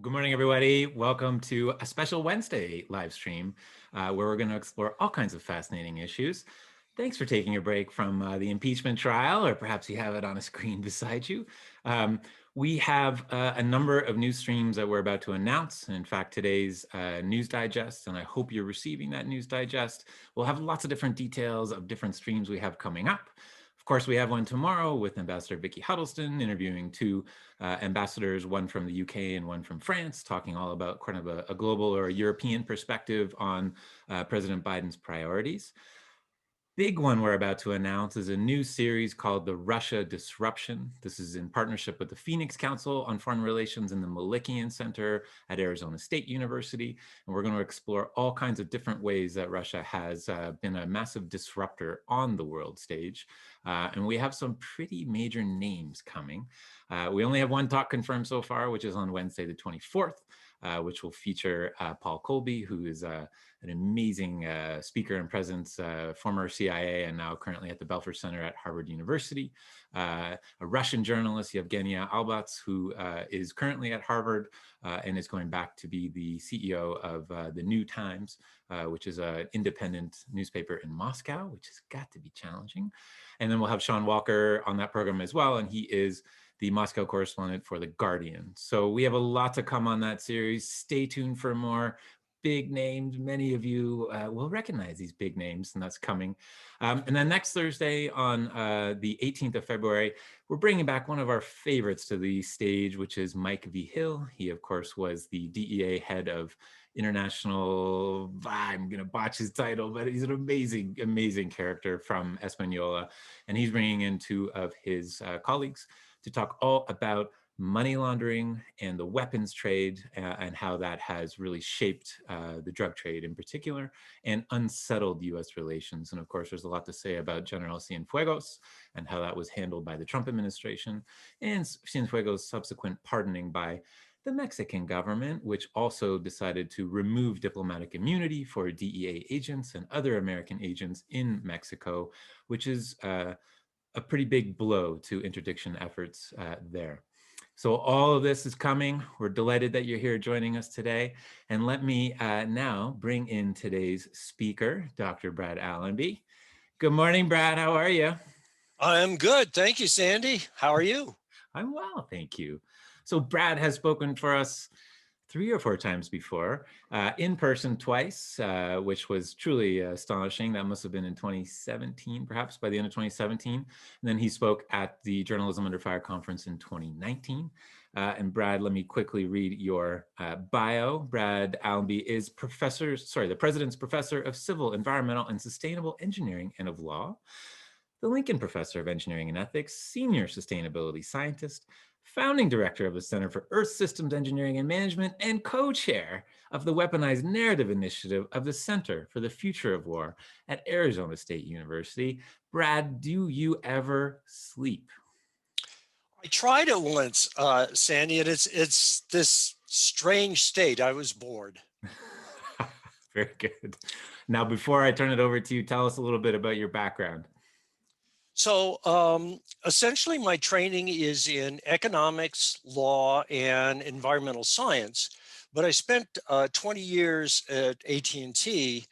Good morning, everybody. Welcome to a special Wednesday live stream where we're going to explore all kinds of fascinating issues. Thanks for taking a break from the impeachment trial, or perhaps you have it on a screen beside you. We have a number of news streams that we're about to announce. In fact, today's news digest, and I hope you're receiving that news digest, will have lots of different details of different streams we have coming up. Of course, we have one tomorrow with Ambassador Vicky Huddleston interviewing two ambassadors, one from the UK and one from France, talking all about kind of a global or a European perspective on President Biden's priorities. Big one we're about to announce is a new series called The Russia Disruption. This is in partnership with the Phoenix Council on Foreign Relations and the Malikian Center at Arizona State University. And we're going to explore all kinds of different ways that Russia has been a massive disruptor on the world stage. And we have some pretty major names coming. We only have one talk confirmed so far, which is on Wednesday, the 24th, which will feature Paul Colby, who is an amazing speaker and presence, former CIA and now currently at the Belfer Center at Harvard University. A Russian journalist, Yevgenia Albats, who is currently at Harvard and is going back to be the CEO of the New Times, which is an independent newspaper in Moscow, which has got to be challenging. And then we'll have Sean Walker on that program as well, and he is the Moscow correspondent for The Guardian. So we have a lot to come on that series. Stay tuned for more big names. Many of you will recognize these big names, and that's coming. And then next Thursday on the 18th of February, we're bringing back one of our favorites to the stage, which is Mike V. Hill. He, of course, was the DEA head of international, I'm going to botch his title, but he's an amazing, amazing character from Española. And he's bringing in two of his colleagues to talk all about money laundering and the weapons trade and how that has really shaped the drug trade in particular and unsettled US relations. And of course, there's a lot to say about General Cienfuegos and how that was handled by the Trump administration and Cienfuegos' subsequent pardoning by the Mexican government, which also decided to remove diplomatic immunity for DEA agents and other American agents in Mexico, which is a pretty big blow to interdiction efforts there. So all of this is coming. We're delighted that you're here joining us today. And let me now bring in today's speaker, Dr. Brad Allenby. Good morning, Brad. How are you? I'm good. Thank you, Sandy. How are you? I'm well, thank you. So Brad has spoken for us 3 or 4 times before, in person twice, which was truly astonishing. That must have been in 2017, perhaps by the end of 2017. And then he spoke at the Journalism Under Fire conference in 2019. And Brad, let me quickly read your bio. Brad Allenby is the President's Professor of Civil, Environmental, and Sustainable Engineering and of Law, the Lincoln Professor of Engineering and Ethics, Senior Sustainability Scientist, founding director of the Center for Earth Systems Engineering and Management, and co-chair of the Weaponized Narrative initiative of the Center for the Future of War at Arizona State University. Brad, do you ever sleep? I tried it once, Sandy, and it's this strange state. I was bored. Very good. Now, before I turn it over to you, tell us a little bit about your background. So essentially, my training is in economics, law, and environmental science. But I spent 20 years at AT&T,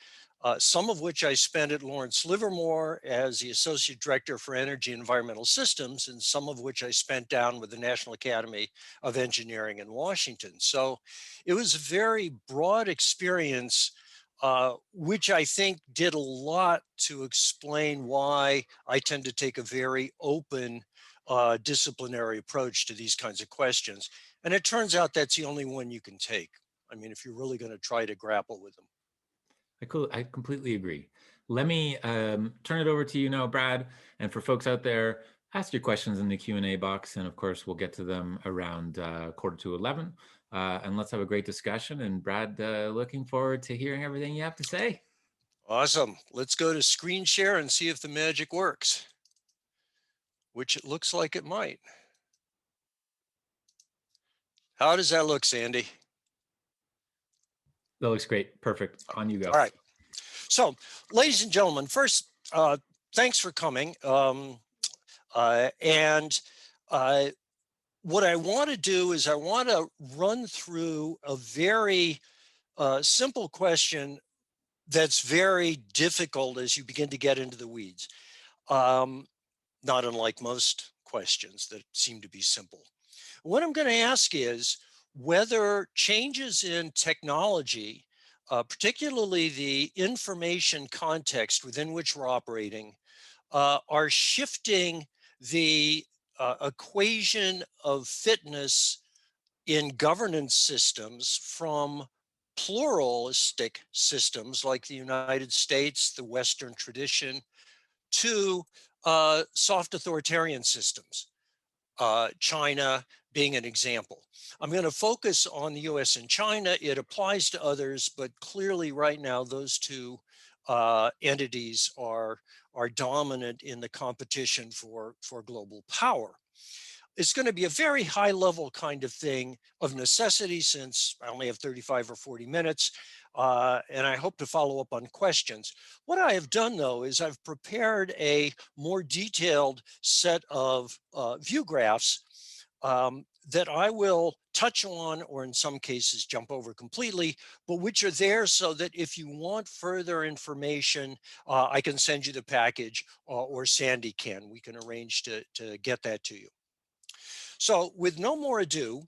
some of which I spent at Lawrence Livermore as the Associate Director for Energy and Environmental Systems, and some of which I spent down with the National Academy of Engineering in Washington. So it was a very broad experience, which I think did a lot to explain why I tend to take a very open, disciplinary approach to these kinds of questions. And it turns out that's the only one you can take. I mean, if you're really going to try to grapple with them. I completely agree. Let me turn it over to you now, Brad. And for folks out there, ask your questions in the Q&A box. And of course, we'll get to them around 10:45. And let's have a great discussion. And Brad, looking forward to hearing everything you have to say. Awesome. Let's go to screen share and see if the magic works, which it looks like it might. How does that look, Sandy? That looks great. Perfect. On you go. All right. So, ladies and gentlemen, first, thanks for coming. what I want to do is I want to run through a very simple question that's very difficult as you begin to get into the weeds. Um, Not unlike most questions that seem to be simple. What I'm going to ask is whether changes in technology, particularly the information context within which we're operating, are shifting the equation of fitness in governance systems from pluralistic systems like the United States, the Western tradition, to soft authoritarian systems, China being an example. I'm going to focus on the US and China. It applies to others, but clearly right now those two entities are dominant in the competition for global power. It's going to be a very high level kind of thing of necessity since I only have 35 or 40 minutes. And I hope to follow up on questions. What I have done though is I've prepared a more detailed set of view graphs that I will touch on, or in some cases jump over completely, but which are there so that if you want further information, I can send you the package, or Sandy can. We can arrange to get that to you. So with no more ado,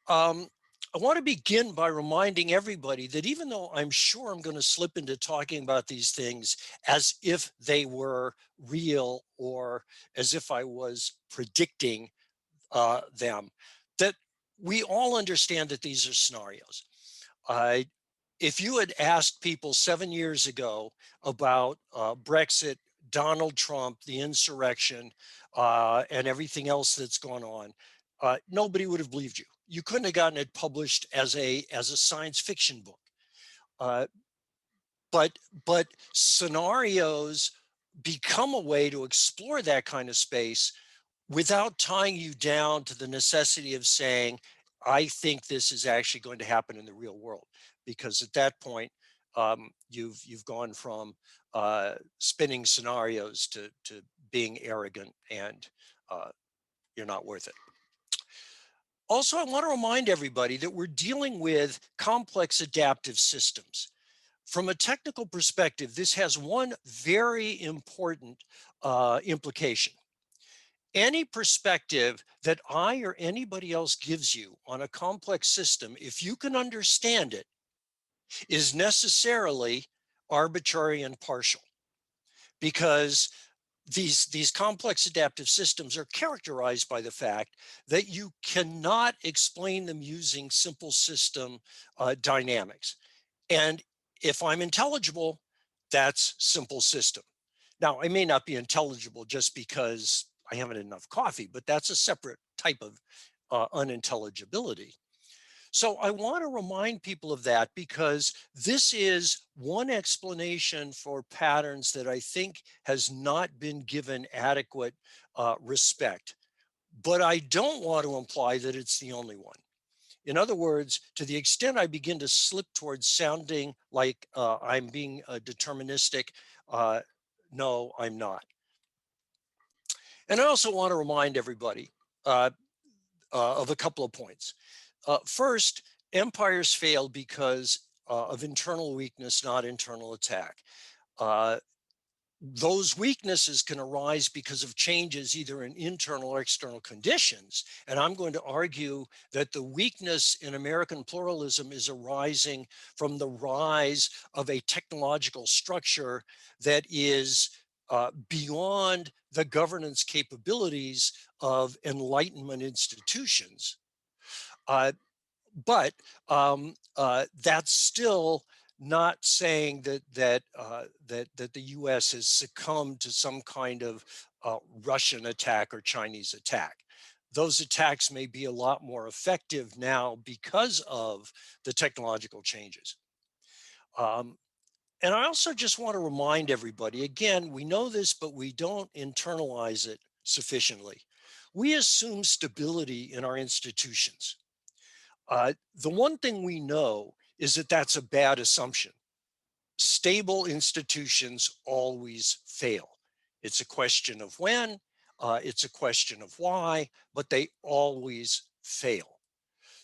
um, I want to begin by reminding everybody that even though I'm sure I'm going to slip into talking about these things as if they were real or as if I was predicting them, that we all understand that these are scenarios. Uh, if you had asked people 7 years ago about Brexit, Donald Trump, the insurrection, and everything else that's gone on, nobody would have believed you. You couldn't have gotten it published as a science fiction book. Uh, but scenarios become a way to explore that kind of space without tying you down to the necessity of saying, I think this is actually going to happen in the real world. Because at that point, you've gone from spinning scenarios to being arrogant, and you're not worth it. Also, I want to remind everybody that we're dealing with complex adaptive systems. From a technical perspective, this has one very important implication. Any perspective that I or anybody else gives you on a complex system, if you can understand it, is necessarily arbitrary and partial, because these complex adaptive systems are characterized by the fact that you cannot explain them using simple system dynamics. And if I'm intelligible, that's simple system. Now, I may not be intelligible just because I haven't had enough coffee, but that's a separate type of unintelligibility. So I want to remind people of that, because this is one explanation for patterns that I think has not been given adequate respect. But I don't want to imply that it's the only one. In other words, to the extent I begin to slip towards sounding like I'm being deterministic, no, I'm not. And I also want to remind everybody uh, of a couple of points. First, empires fail because of internal weakness, not internal attack. Uh, those weaknesses can arise because of changes either in internal or external conditions. And I'm going to argue that the weakness in American pluralism is arising from the rise of a technological structure that is beyond the governance capabilities of Enlightenment institutions. Uh, but that's still not saying that the U.S. has succumbed to some kind of Russian attack or Chinese attack. Those attacks may be a lot more effective now because of the technological changes. Um, and I also just want to remind everybody, again, we know this, but we don't internalize it sufficiently. We assume stability in our institutions. The one thing we know is that that's a bad assumption. Stable institutions always fail. It's a question of when, It's a question of why, but they always fail.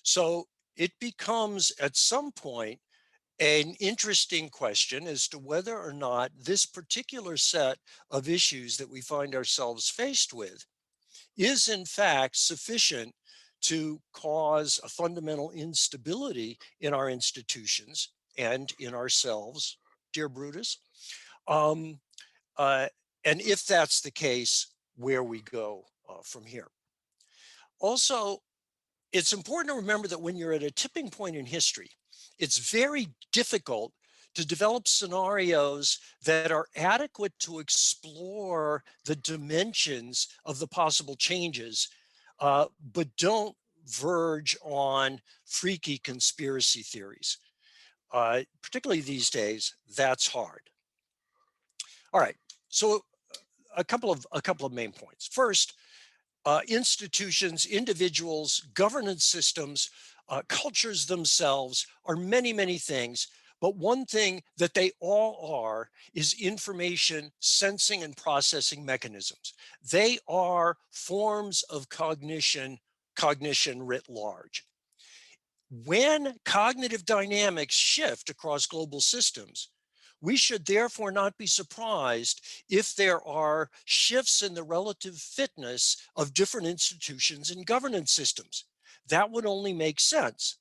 So it becomes at some point an interesting question as to whether or not this particular set of issues that we find ourselves faced with is in fact sufficient to cause a fundamental instability in our institutions and in ourselves, dear Brutus. Um, uh, and if that's the case, where we go from here. Also, it's important to remember that when you're at a tipping point in history, it's very difficult to develop scenarios that are adequate to explore the dimensions of the possible changes, but don't verge on freaky conspiracy theories. Particularly these days, that's hard. All right, so a couple of main points. First, institutions, individuals, governance systems, cultures themselves are many, many things. But one thing that they all are is information sensing and processing mechanisms. They are forms of cognition writ large. When cognitive dynamics shift across global systems, we should therefore not be surprised if there are shifts in the relative fitness of different institutions and governance systems. That would only make sense.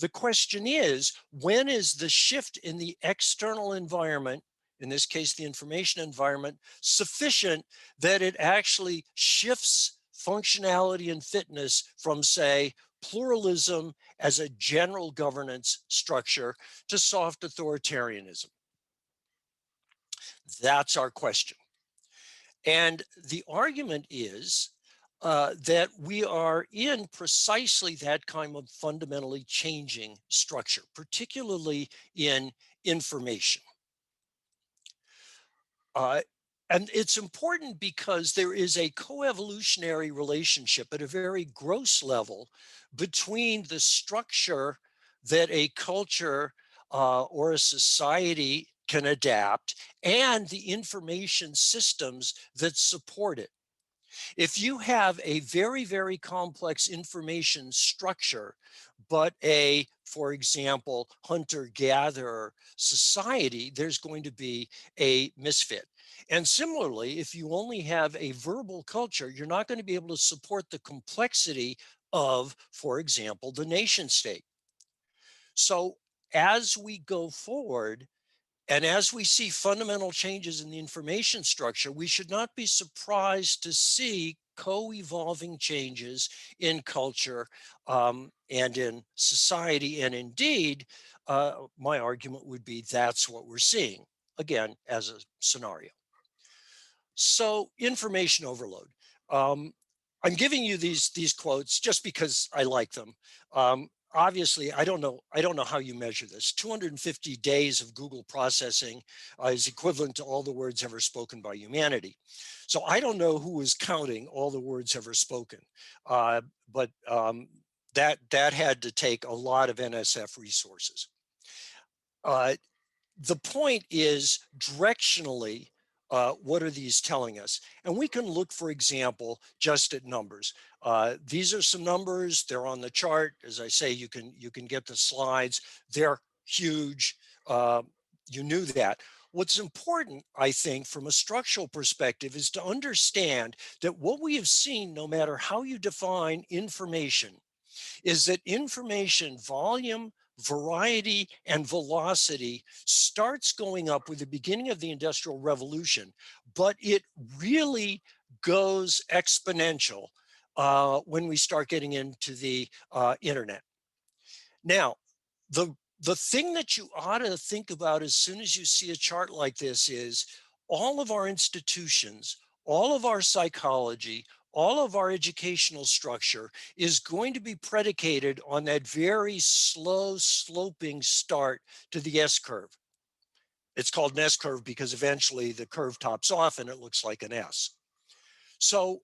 The question is, when is the shift in the external environment, in this case, the information environment, sufficient that it actually shifts functionality and fitness from, say, pluralism as a general governance structure to soft authoritarianism? That's our question. And the argument is that we are in precisely that kind of fundamentally changing structure, particularly in information. Uh, and it's important because there is a coevolutionary relationship at a very gross level between the structure that a culture or a society can adapt and the information systems that support it. If you have a very, very complex information structure, but for example, hunter-gatherer society, there's going to be a misfit. And similarly, if you only have a verbal culture, you're not going to be able to support the complexity of, for example, the nation state. So as we go forward, and as we see fundamental changes in the information structure, we should not be surprised to see co-evolving changes in culture and in society. And indeed, my argument would be that's what we're seeing, again, as a scenario. So information overload. Um, I'm giving you these quotes just because I like them. Obviously, I don't know how you measure this. 250 days of Google processing is equivalent to all the words ever spoken by humanity. So I don't know who is counting all the words ever spoken, but that had to take a lot of NSF resources. Uh, the point is directionally, what are these telling us? And we can look, for example, just at numbers. These are some numbers. They're on the chart. As I say, you can get the slides. They're huge. You knew that. What's important, I think, from a structural perspective is to understand that what we have seen, no matter how you define information, is that information volume, variety, and velocity starts going up with the beginning of the Industrial Revolution, but it really goes exponential when we start getting into the internet. Now, the thing that you ought to think about as soon as you see a chart like this is all of our institutions, all of our psychology, all of our educational structure is going to be predicated on that very slow sloping start to the S curve. It's called an S curve because eventually the curve tops off and it looks like an S. So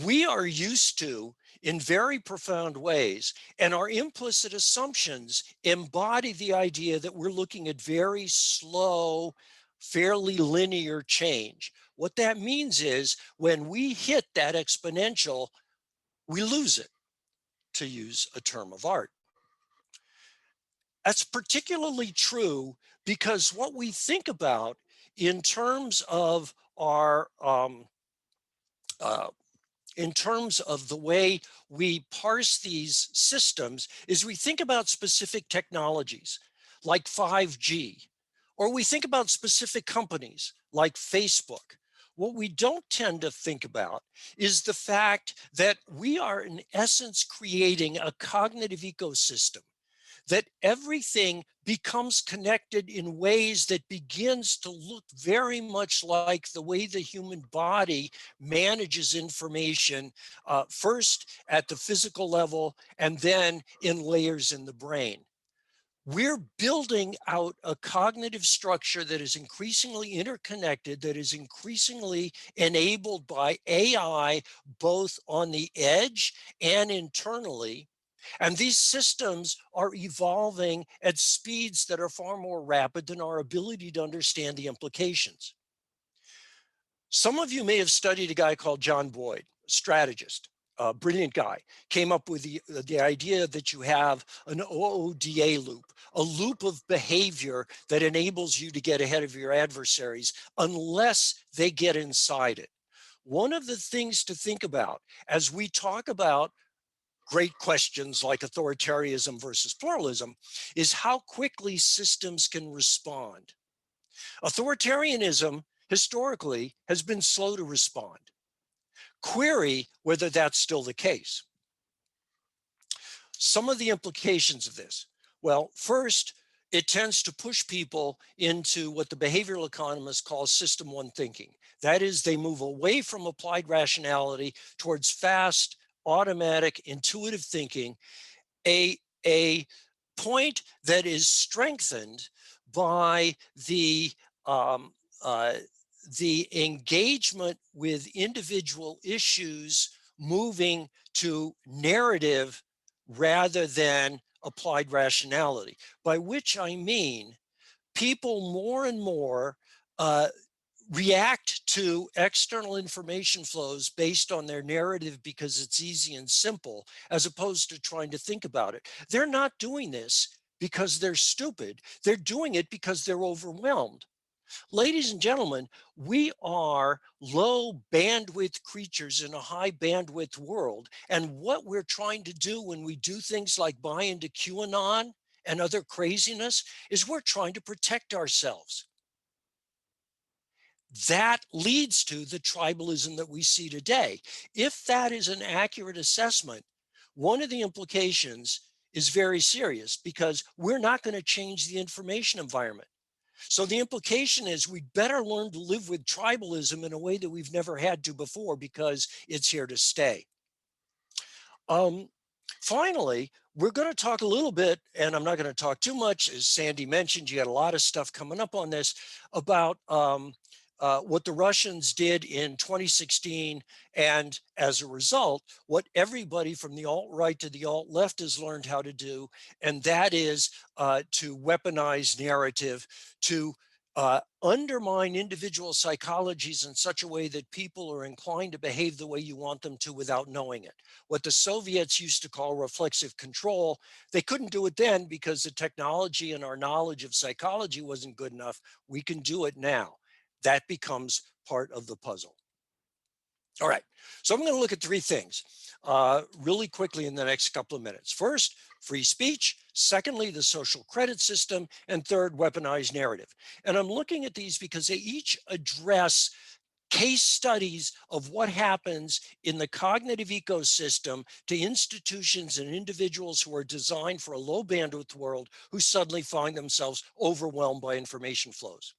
we are used to in very profound ways, and our implicit assumptions embody the idea that we're looking at very slow fairly linear change. What that means is when we hit that exponential, we lose it, to use a term of art. That's particularly true because what we think about in terms of our uh, in terms of the way we parse these systems is we think about specific technologies like 5G, or we think about specific companies like Facebook. What we don't tend to think about is the fact that we are in essence creating a cognitive ecosystem, that everything becomes connected in ways that begins to look very much like the way the human body manages information, first at the physical level and then in layers in the brain. We're building out a cognitive structure that is increasingly interconnected, that is increasingly enabled by AI, both on the edge and internally. And these systems are evolving at speeds that are far more rapid than our ability to understand the implications. Some of you may have studied a guy called John Boyd, a strategist, a brilliant guy, came up with the idea that you have an OODA loop, a loop of behavior that enables you to get ahead of your adversaries unless they get inside it. One of the things to think about as we talk about great questions like authoritarianism versus pluralism is how quickly systems can respond. Authoritarianism historically has been slow to respond. Query whether that's still the case. Some of the implications of this. Well, first, it tends to push people into what the behavioral economists call system one thinking. That is, they move away from applied rationality towards fast, automatic, intuitive thinking, a point that is strengthened by um, uh, the engagement with individual issues moving to narrative rather than applied rationality, by which I mean people more and more uh, react to external information flows based on their narrative because it's easy and simple, as opposed to trying to think about it. They're not doing this because they're stupid. They're doing it because they're overwhelmed. Ladies and gentlemen, we are low bandwidth creatures in a high bandwidth world. And what we're trying to do when we do things like buy into QAnon and other craziness is we're trying to protect ourselves. That leads to the tribalism that we see today. If that is an accurate assessment, one of the implications is very serious because we're not going to change the information environment. So the implication is we'd better learn to live with tribalism in a way that we've never had to before because it's here to stay. Finally, we're going to talk a little bit, and I'm not going to talk too much, as Sandy mentioned, you got a lot of stuff coming up on this, about what the Russians did in 2016, and as a result, what everybody from the alt-right to the alt-left has learned how to do, and that is to weaponize narrative, to undermine individual psychologies in such a way that people are inclined to behave the way you want them to without knowing it. What the Soviets used to call reflexive control, they couldn't do it then because the technology and our knowledge of psychology wasn't good enough. We can do it now. That becomes part of the puzzle. All right, so I'm going to look at three things really quickly in the next couple of minutes. First, free speech. Secondly, the social credit system. And third, weaponized narrative. And I'm looking at these because they each address case studies of what happens in the cognitive ecosystem to institutions and individuals who are designed for a low bandwidth world who suddenly find themselves overwhelmed by information flows.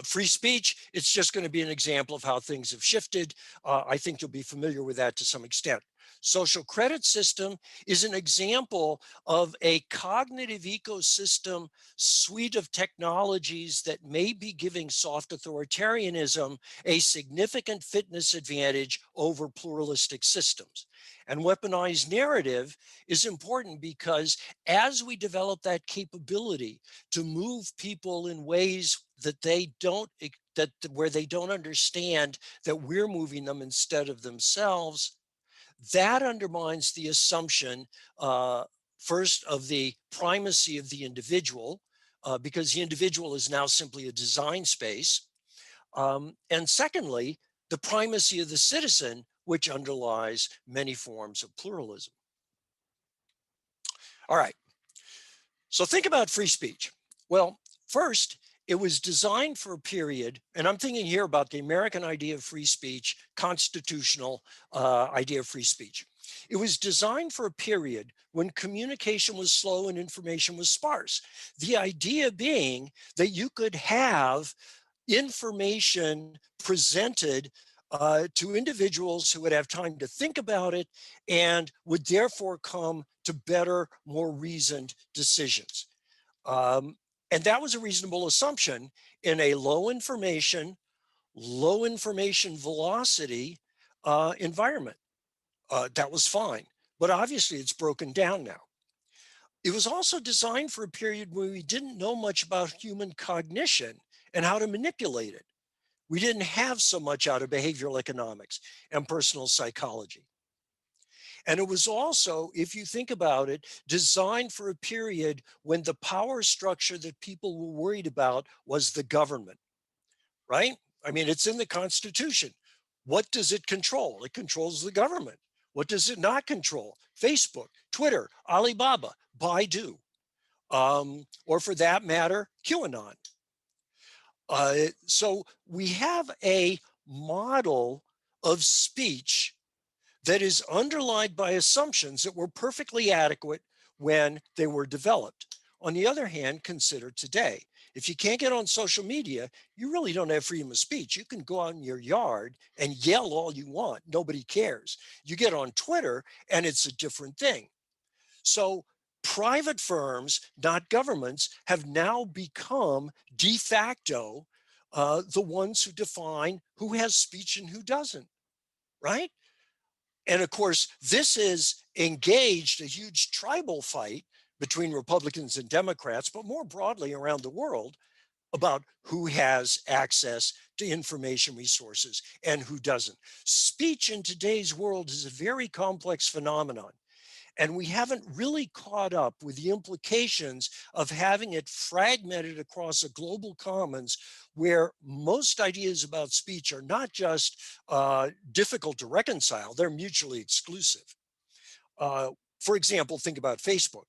Free speech, it's just going to be an example of how things have shifted. I think you'll be familiar with that to some extent. Social credit system is an example of a cognitive ecosystem suite of technologies that may be giving soft authoritarianism a significant fitness advantage over pluralistic systems. And weaponized narrative is important because as we develop that capability to move people in ways that they don't, where they don't understand that we're moving them instead of themselves, that undermines the assumption, uh, first, of the primacy of the individual, because the individual is now simply a design space. And secondly, the primacy of the citizen, which underlies many forms of pluralism. All right, so think about free speech. Well, first, it was designed for a period, and I'm thinking here about the American idea of free speech, constitutional idea of free speech. It was designed for a period when communication was slow and information was sparse. The idea being that you could have information presented to individuals who would have time to think about it and would therefore come to better, more reasoned decisions. Um, and that was a reasonable assumption in a low information velocity environment. That was fine. But obviously, it's broken down now. It was also designed for a period where we didn't know much about human cognition and how to manipulate it. We didn't have so much out of behavioral economics and personal psychology. And it was also, if you think about it, designed for a period when the power structure that people were worried about was the government, right? I mean, it's in the Constitution. What does it control? It controls the government. What does it not control? Facebook, Twitter, Alibaba, Baidu, or for that matter, QAnon. So we have a model of speech that is underlined by assumptions that were perfectly adequate when they were developed. On the other hand, consider today. If you can't get on social media, you really don't have freedom of speech. You can go out in your yard and yell all you want. Nobody cares. You get on Twitter and it's a different thing. So private firms, not governments, have now become de facto the ones who define who has speech and who doesn't, right? And of course, this has engaged a huge tribal fight between Republicans and Democrats, but more broadly around the world about who has access to information resources and who doesn't. Speech in today's world is a very complex phenomenon. And we haven't really caught up with the implications of having it fragmented across a global commons where most ideas about speech are not just difficult to reconcile, they're mutually exclusive. For example, think about Facebook.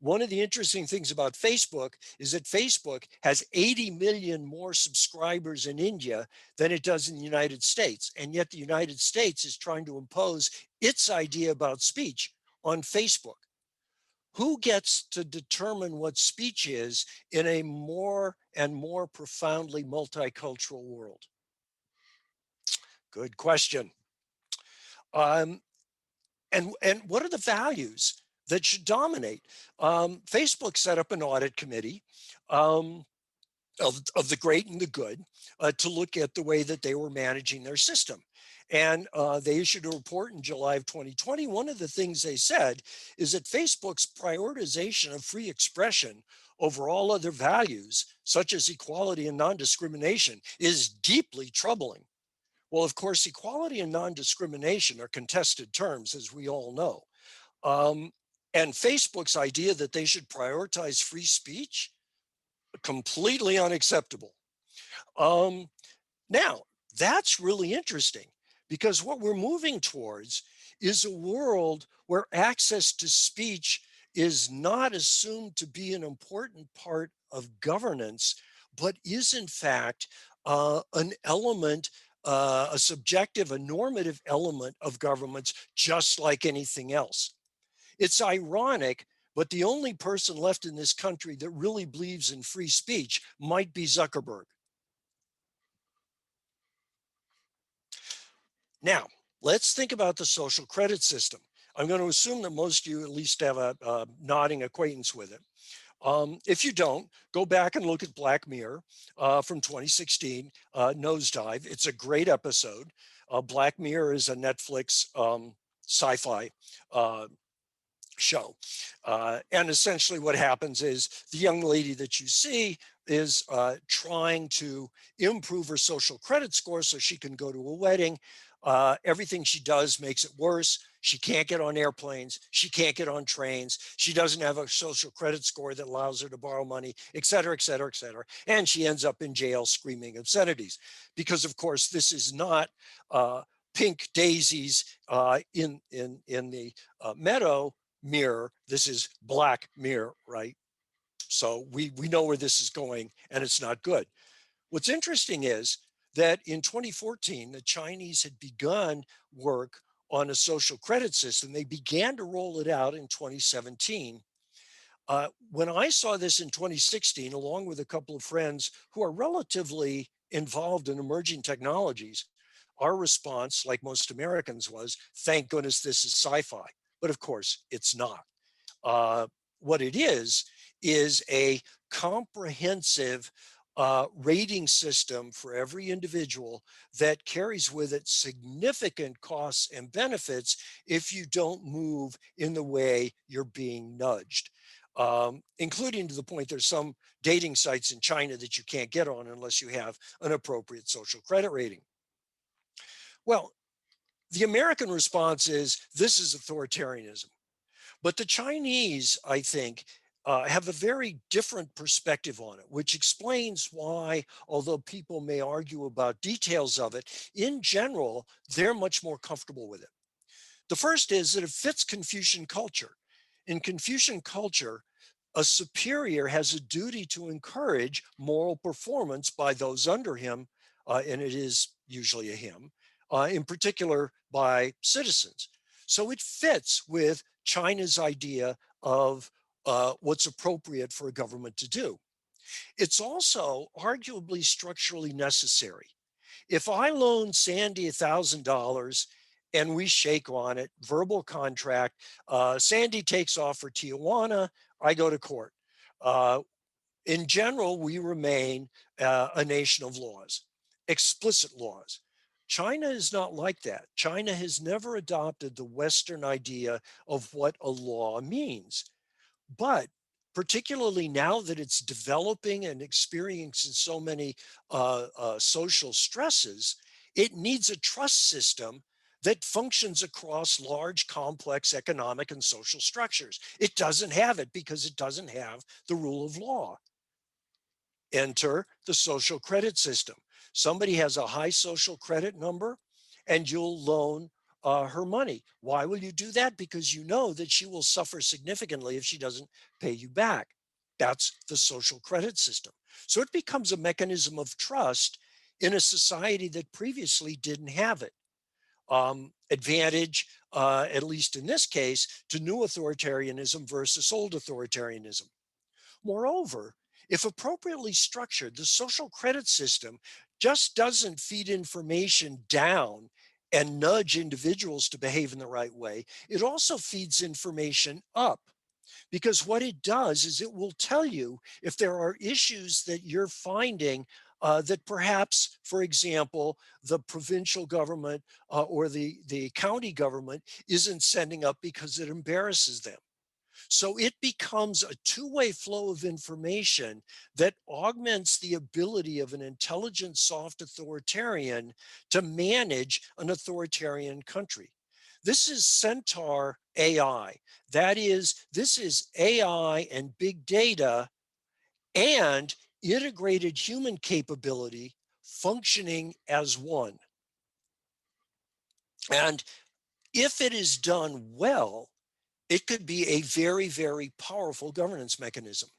One of the interesting things about Facebook is that Facebook has 80 million more subscribers in India than it does in the United States. And yet the United States is trying to impose its idea about speech on Facebook. Who gets to determine what speech is in a more and more profoundly multicultural world? Good question. Um, and what are the values that should dominate? Facebook set up an audit committee um, of the great and the good to look at the way that they were managing their system. And they issued a report in July of 2020. One of the things they said is that Facebook's prioritization of free expression over all other values, such as equality and non-discrimination, is deeply troubling. Well, of course, equality and non-discrimination are contested terms, as we all know. Um, and Facebook's idea that they should prioritize free speech, completely unacceptable. Um, Now, that's really interesting because what we're moving towards is a world where access to speech is not assumed to be an important part of governance, but is in fact an element, a subjective, a normative element of governments, just like anything else. It's ironic, but the only person left in this country that really believes in free speech might be Zuckerberg. Now, let's think about the social credit system. I'm going to assume that most of you at least have a nodding acquaintance with it. If you don't, go back and look at Black Mirror from 2016, Nosedive. It's a great episode. Black Mirror is a Netflix sci-fi uh, show. And essentially what happens is the young lady that you see is trying to improve her social credit score so she can go to a wedding. Everything she does makes it worse. She can't get on airplanes. She can't get on trains. She doesn't have a social credit score that allows her to borrow money, et cetera, et cetera, et cetera. And she ends up in jail screaming obscenities. Because, of course, this is not pink daisies in the meadow mirror. This is black mirror, right? So we know where this is going, and it's not good. What's interesting is that in 2014, the Chinese had begun work on a social credit system. They began to roll it out in 2017. When I saw this in 2016, along with a couple of friends who are relatively involved in emerging technologies, our response, like most Americans, was, thank goodness this is sci-fi. But of course, it's not. Uh, what it is a comprehensive rating system for every individual that carries with it significant costs and benefits if you don't move in the way you're being nudged. Including to the point there's some dating sites in China that you can't get on unless you have an appropriate social credit rating. Well, the American response is this is authoritarianism. But the Chinese, I think, have a very different perspective on it, which explains why, although people may argue about details of it, in general, they're much more comfortable with it. The first is that it fits Confucian culture. In Confucian culture, a superior has a duty to encourage moral performance by those under him, and it is usually a him, in particular by citizens. So it fits with China's idea of what's appropriate for a government to do. It's also arguably structurally necessary. If I loan Sandy $1,000 and we shake on it, verbal contract, Sandy takes off for Tijuana, I go to court. Uh, in general, we remain a nation of laws, explicit laws. China is not like that. China has never adopted the Western idea of what a law means. But particularly now that it's developing and experiencing so many social stresses, it needs a trust system that functions across large, complex economic and social structures. It doesn't have it because it doesn't have the rule of law. Enter the social credit system. Somebody has a high social credit number and you'll loan her money. Why will you do that? Because you know that she will suffer significantly if she doesn't pay you back. That's the social credit system. So it becomes a mechanism of trust in a society that previously didn't have it. Advantage, at least in this case, to new authoritarianism versus old authoritarianism. Moreover, if appropriately structured, the social credit system just doesn't feed information down and nudge individuals to behave in the right way. It also feeds information up, because what it does is it will tell you if there are issues that you're finding that perhaps, for example, the provincial government or the county government isn't sending up because it embarrasses them. So it becomes a two-way flow of information that augments the ability of an intelligent, soft authoritarian to manage an authoritarian country. This is Centaur AI. That is, this is AI and big data and integrated human capability functioning as one. And if it is done well, it could be a very, very powerful governance mechanism.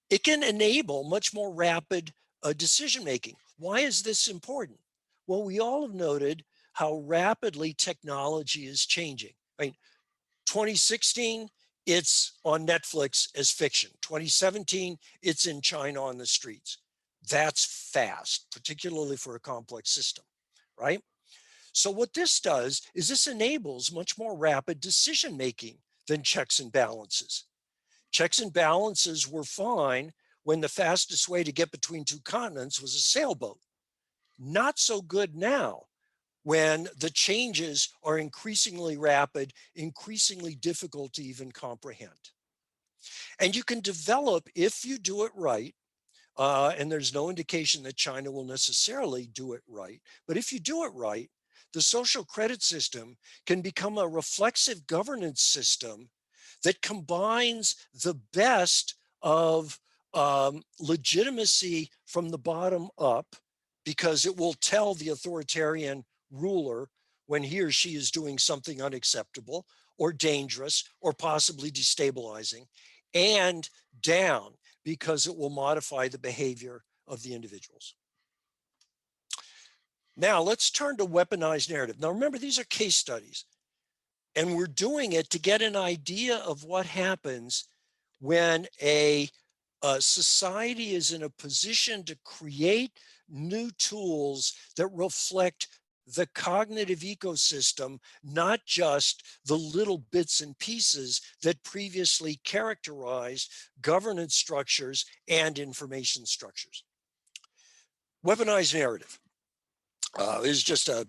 It can enable much more rapid decision making. Why is this important? Well, we all have noted how rapidly technology is changing. I mean, 2016, it's on Netflix as fiction. 2017, it's in China on the streets. That's fast, particularly for a complex system, right? So what this does is this enables much more rapid decision making than checks and balances. Checks and balances were fine when the fastest way to get between two continents was a sailboat. Not so good now when the changes are increasingly rapid, increasingly difficult to even comprehend. And you can develop, if you do it right, and there's no indication that China will necessarily do it right, but if you do it right, the social credit system can become a reflexive governance system that combines the best of legitimacy from the bottom up, because it will tell the authoritarian ruler when he or she is doing something unacceptable or dangerous or possibly destabilizing, and down, because it will modify the behavior of the individuals. Now let's turn to weaponized narrative. Now remember, these are case studies, and we're doing it to get an idea of what happens when a society is in a position to create new tools that reflect the cognitive ecosystem, not just the little bits and pieces that previously characterized governance structures and information structures. Weaponized narrative is just a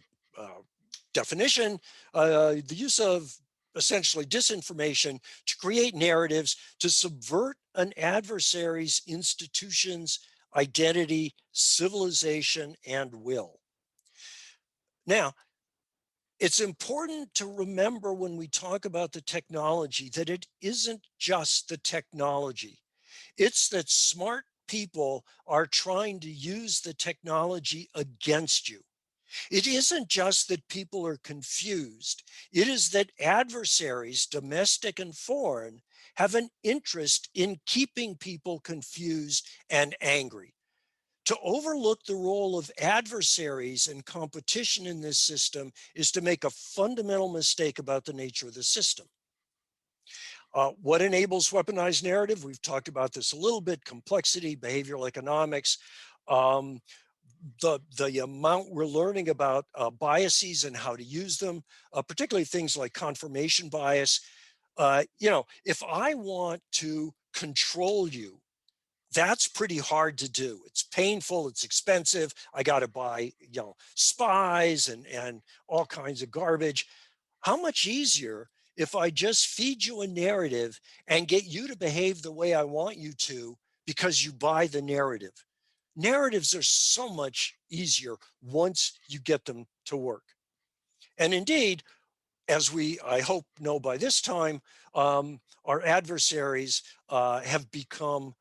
definition, the use of essentially disinformation to create narratives to subvert an adversary's institutions, identity, civilization, and will. Now, it's important to remember when we talk about the technology that it isn't just the technology. It's that smart people are trying to use the technology against you. It isn't just that people are confused. It is that adversaries, domestic and foreign, have an interest in keeping people confused and angry. To overlook the role of adversaries and competition in this system is to make a fundamental mistake about the nature of the system. What enables weaponized narrative? We've talked about this a little bit: complexity, behavioral economics, um, the amount we're learning about biases and how to use them, particularly things like confirmation bias. If I want to control you, that's pretty hard to do. It's painful, it's expensive. I got to buy, spies and all kinds of garbage. How much easier if I just feed you a narrative and get you to behave the way I want you to because you buy the narrative? Narratives are so much easier once you get them to work. And indeed, as we, I hope, know by this time, our adversaries have become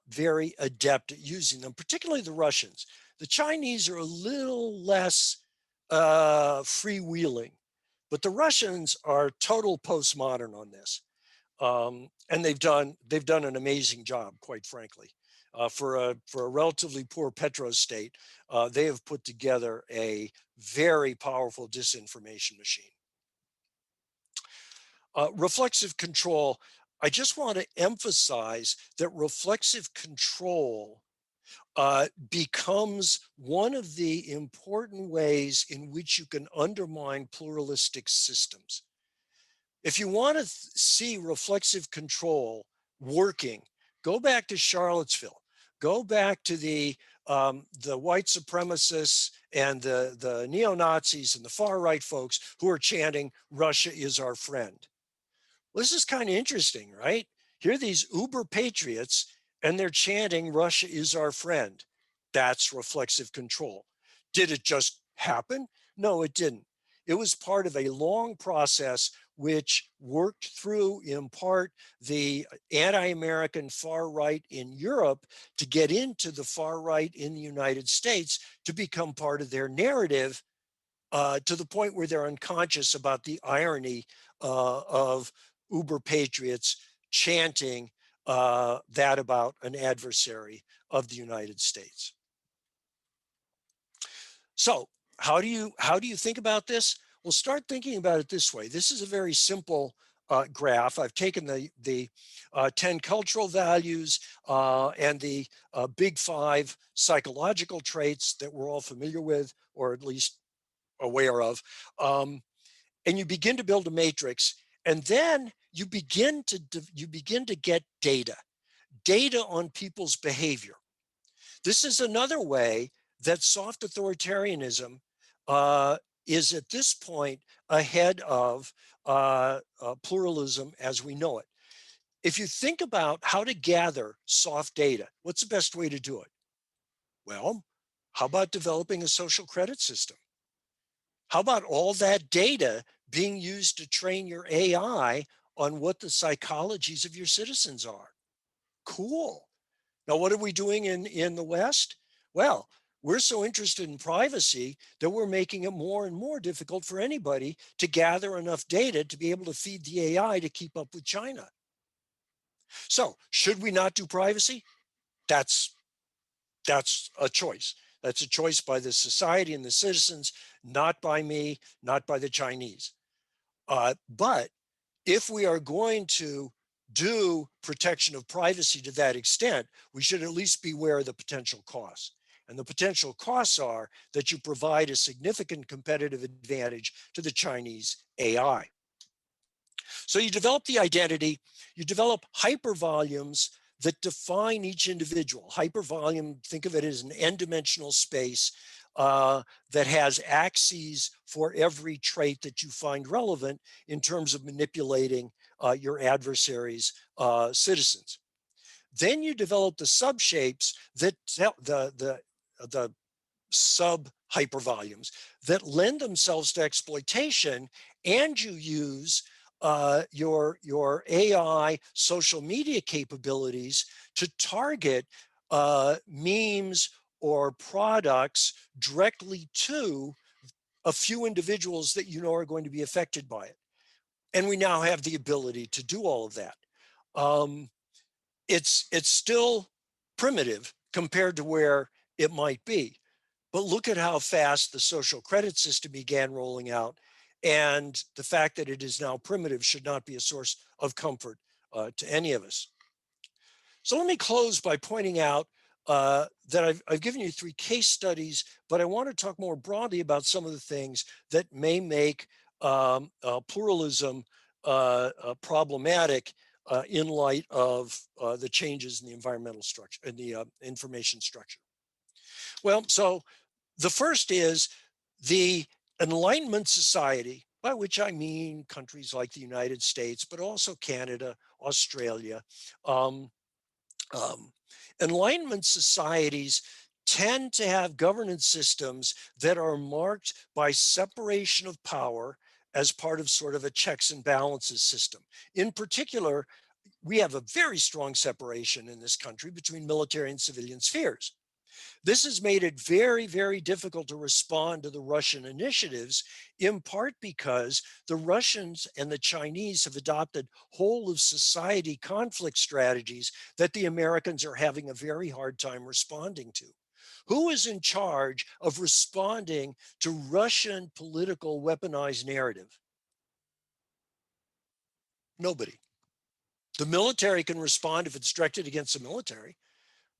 very adept at using them, particularly the Russians. The Chinese are a little less freewheeling, but the Russians are total postmodern on this. And they've done an amazing job, quite frankly. For a relatively poor petrostate, they have put together a very powerful disinformation machine. Reflexive control. I just want to emphasize that reflexive control becomes one of the important ways in which you can undermine pluralistic systems. If you want to see reflexive control working, go back to Charlottesville. Go back to the white supremacists and the neo-Nazis and the far-right folks who are chanting, "Russia is our friend." Well, this is kind of interesting, right? Here are these uber patriots, and they're chanting, "Russia is our friend." That's reflexive control. Did it just happen? No, it didn't. It was part of a long process which worked through, in part, the anti-American far right in Europe to get into the far right in the United States to become part of their narrative, to the point where they're unconscious about the irony of uber patriots chanting that about an adversary of the United States. So how do you think about this? Well, start thinking about it this way. This is a very simple graph. I've taken the 10 cultural values and the big 5 psychological traits that we're all familiar with, or at least aware of, and you begin to build a matrix, and then you begin to get data on people's behavior. This is another way that soft authoritarianism is at this point ahead of pluralism as we know it. If you think about how to gather soft data, what's the best way to do it? Well, how about developing a social credit system? How about all that data being used to train your AI on what the psychologies of your citizens are? Cool. Now, what are we doing in the West? Well, we're so interested in privacy that we're making it more and more difficult for anybody to gather enough data to be able to feed the AI to keep up with China. So, should we not do privacy? That's that's a choice. That's a choice by the society and the citizens, not by me, not by the Chinese. But if we are going to do protection of privacy to that extent, we should at least be aware of the potential costs. And the potential costs are that you provide a significant competitive advantage to the Chinese AI. So you develop the identity, you develop hypervolumes that define each individual. Hypervolume, think of it as an n-dimensional space that has axes for every trait that you find relevant in terms of manipulating your adversary's citizens. Then you develop the subshapes that tell the sub hypervolumes that lend themselves to exploitation, and you use your AI social media capabilities to target memes or products directly to a few individuals that you know are going to be affected by it. And we now have the ability to do all of that. Um, it's still primitive compared to where it might be. But look at how fast the social credit system began rolling out. And the fact that it is now primitive should not be a source of comfort to any of us. So let me close by pointing out that I've given you 3 case studies, but I want to talk more broadly about some of the things that may make pluralism problematic in light of the changes in the environmental structure and the information structure. Well, so the first is the Enlightenment society, by which I mean countries like the United States, but also Canada, Australia. Um, um, Enlightenment societies tend to have governance systems that are marked by separation of power as part of sort of a checks and balances system. In particular, we have a very strong separation in this country between military and civilian spheres. This has made it very, very difficult to respond to the Russian initiatives, in part because the Russians and the Chinese have adopted whole of society conflict strategies that the Americans are having a very hard time responding to. Who is in charge of responding to Russian political weaponized narrative? Nobody. The military can respond if it's directed against the military.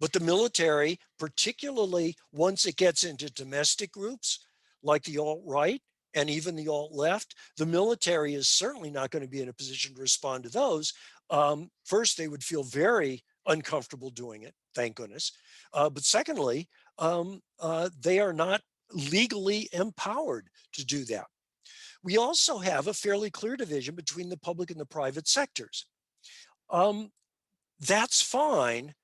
But the military, particularly once it gets into domestic groups like the alt-right and even the alt-left, the military is certainly not going to be in a position to respond to those. First, they would feel very uncomfortable doing it, thank goodness. But secondly, they are not legally empowered to do that. We also have a fairly clear division between the public and the private sectors. Um, that's fine,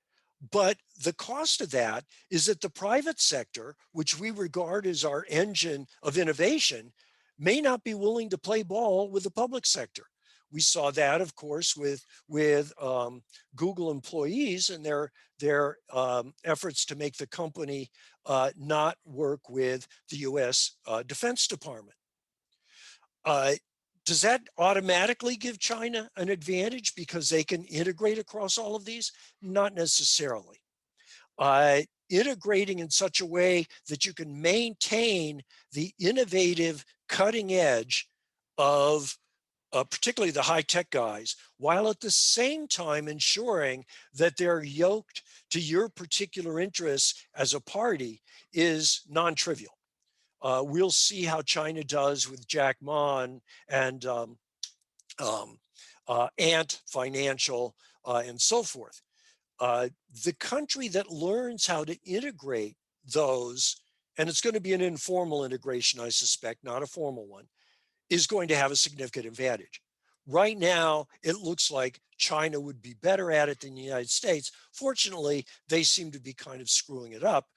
but the cost of that is that the private sector, which we regard as our engine of innovation, may not be willing to play ball with the public sector. We saw that, of course, with Google employees and their efforts to make the company not work with the U.S. Defense Department. Does that automatically give China an advantage because they can integrate across all of these? Not necessarily. Integrating in such a way that you can maintain the innovative cutting edge of particularly the high-tech guys, while at the same time ensuring that they're yoked to your particular interests as a party is non-trivial. We'll see how China does with Jack Ma and um, Ant Financial and so forth. The country that learns how to integrate those and it's going to be an informal integration, I suspect, not a formal one, is going to have a significant advantage. Right now, it looks like China would be better at it than the United States. Fortunately, they seem to be kind of screwing it up,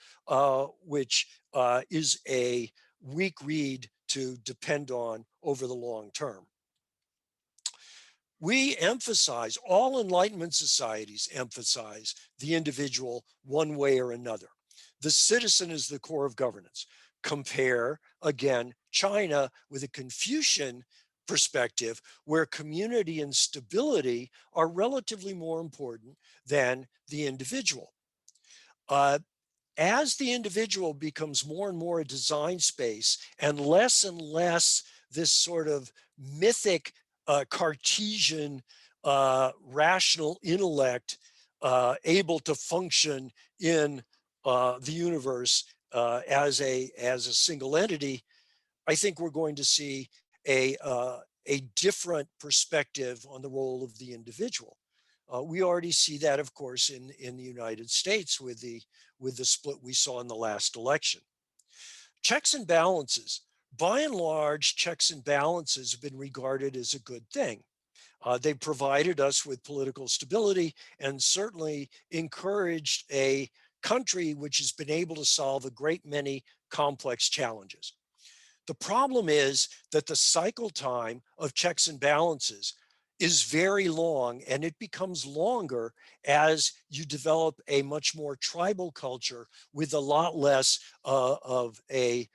which is a weak read to depend on over the long term. We emphasize, all Enlightenment societies emphasize the individual one way or another. The citizen is the core of governance. Compare, again, China with a Confucian perspective where community and stability are relatively more important than the individual. Uh, as the individual becomes more and more a design space and less this sort of mythic Cartesian rational intellect able to function in the universe as a single entity, I think we're going to see a different perspective on the role of the individual. We already see that, of course, in the United States with the split we saw in the last election. Checks and balances. By and large, checks and balances have been regarded as a good thing. They provided us with political stability and certainly encouraged a country which has been able to solve a great many complex challenges. The problem is that the cycle time of checks and balances is very long, and it becomes longer as you develop a much more tribal culture with a lot less of an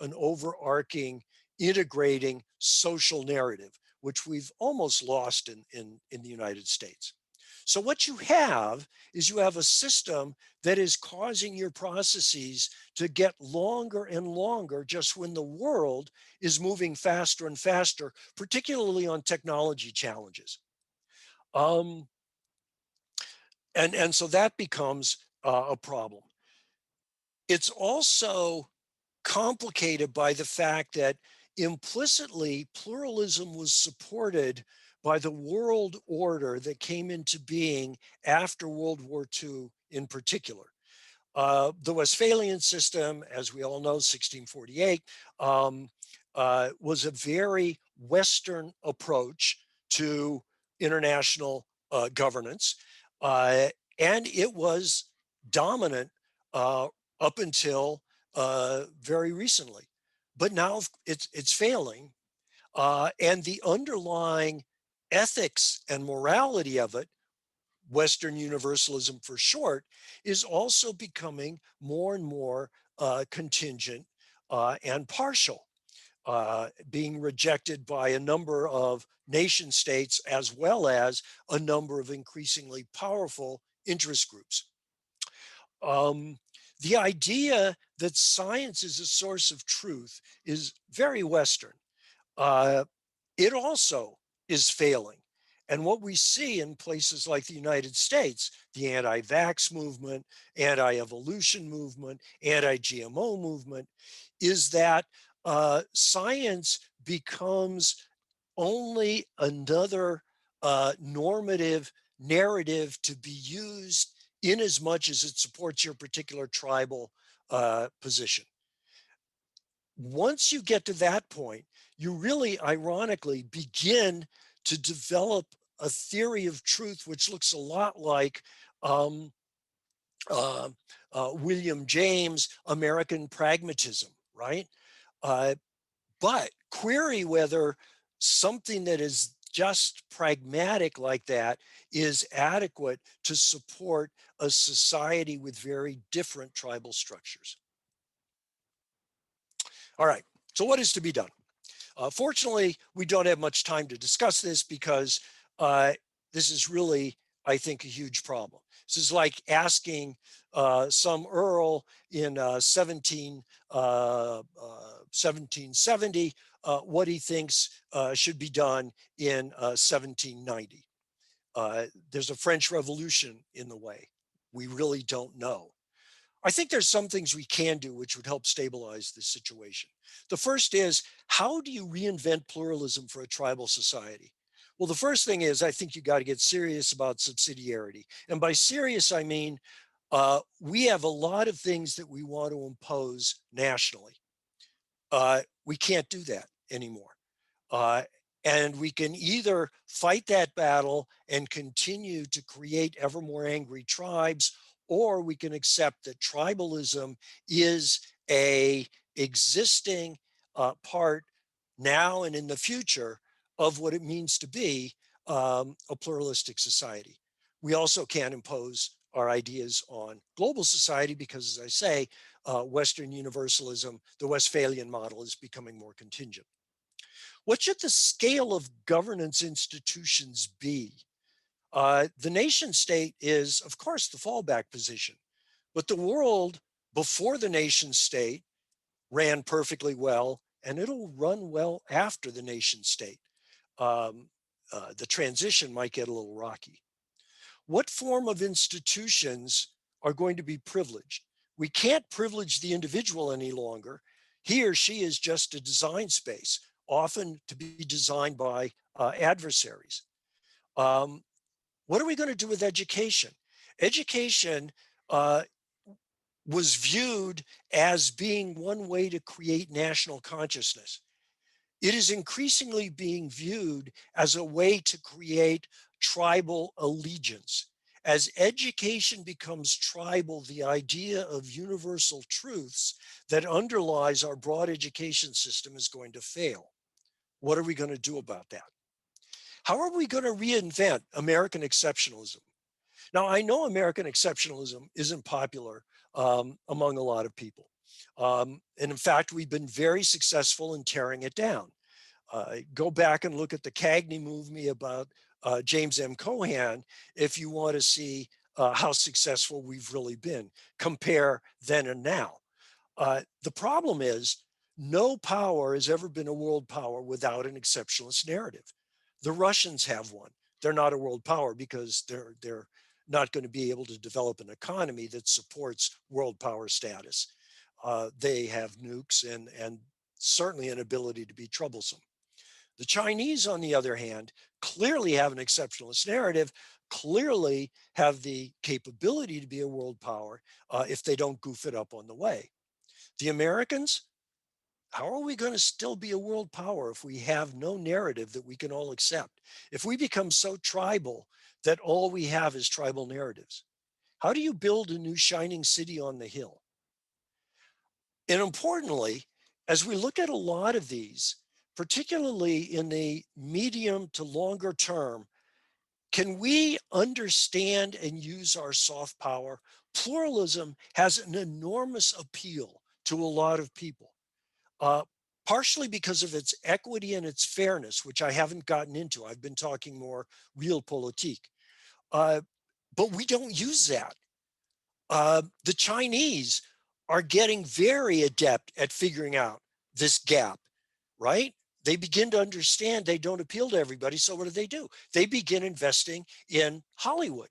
overarching, integrating social narrative, which we've almost lost in the United States. So what you have is you have a system that is causing your processes to get longer and longer just when the world is moving faster and faster, particularly on technology challenges. Um, and so that becomes a problem. It's also complicated by the fact that implicitly pluralism was supported by the world order that came into being after World War II in particular. The Westphalian system, as we all know, 1648, was a very Western approach to international governance. And it was dominant up until very recently. But now it's failing. And the underlying ethics and morality of it, Western Universalism for short, is also becoming more and more contingent and partial, being rejected by a number of nation states as well as a number of increasingly powerful interest groups. The idea that science is a source of truth is very Western. It also is failing. And what we see in places like the United States, the anti-vax movement, anti-evolution movement, anti-GMO movement, is that science becomes only another normative narrative to be used in as much as it supports your particular tribal position. Once you get to that point, you really ironically begin to develop a theory of truth which looks a lot like um, uh, William James' American pragmatism, right? But query whether something that is just pragmatic like that is adequate to support a society with very different tribal structures. All right, so what is to be done? Fortunately, we don't have much time to discuss this because this is really, I think, a huge problem. This is like asking some earl in 1770 what he thinks should be done in 1790. There's a French Revolution in the way. We really don't know. I think there's some things we can do which would help stabilize this situation. The first is, how do you reinvent pluralism for a tribal society? Well, the first thing is, I think you got to get serious about subsidiarity. And by serious, I mean, We have a lot of things that we want to impose nationally. We can't do that anymore. Uh, and we can either fight that battle and continue to create ever more angry tribes, or we can accept that tribalism is a existing part now and in the future of what it means to be a pluralistic society. We also can't impose our ideas on global society because, as I say, Western universalism, the Westphalian model, is becoming more contingent. What should the scale of governance institutions be? The nation state is, of course, the fallback position, but the world before the nation state ran perfectly well, and it'll run well after the nation state. Um, the transition might get a little rocky. What form of institutions are going to be privileged? We can't privilege the individual any longer. He or she is just a design space, often to be designed by adversaries. Um, what are we going to do with education? Education uh, was viewed as being one way to create national consciousness. It is increasingly being viewed as a way to create tribal allegiance. As education becomes tribal, the idea of universal truths that underlies our broad education system is going to fail. What are we going to do about that? How are we going to reinvent American exceptionalism? Now, I know American exceptionalism isn't popular among a lot of people. And in fact, we've been very successful in tearing it down. Go back and look at the Cagney movie about James M. Cohan if you want to see how successful we've really been. Compare then and now. The problem is no power has ever been a world power without an exceptionalist narrative. The Russians have one. They're not a world power because they're not going to be able to develop an economy that supports world power status. They have nukes and certainly an ability to be troublesome. The Chinese, on the other hand, clearly have an exceptionalist narrative, clearly have the capability to be a world power if they don't goof it up on the way. The Americans, how are we going to still be a world power if we have no narrative that we can all accept? If we become so tribal that all we have is tribal narratives, how do you build a new shining city on the hill? And importantly, as we look at a lot of these, particularly in the medium to longer term, can we understand and use our soft power? Pluralism has an enormous appeal to a lot of people, uh, partially because of its equity and its fairness, which I haven't gotten into. I've been talking more realpolitik. Uh, but we don't use that. The Chinese are getting very adept at figuring out this gap, right? They begin to understand they don't appeal to everybody. So what do? They begin investing in Hollywood.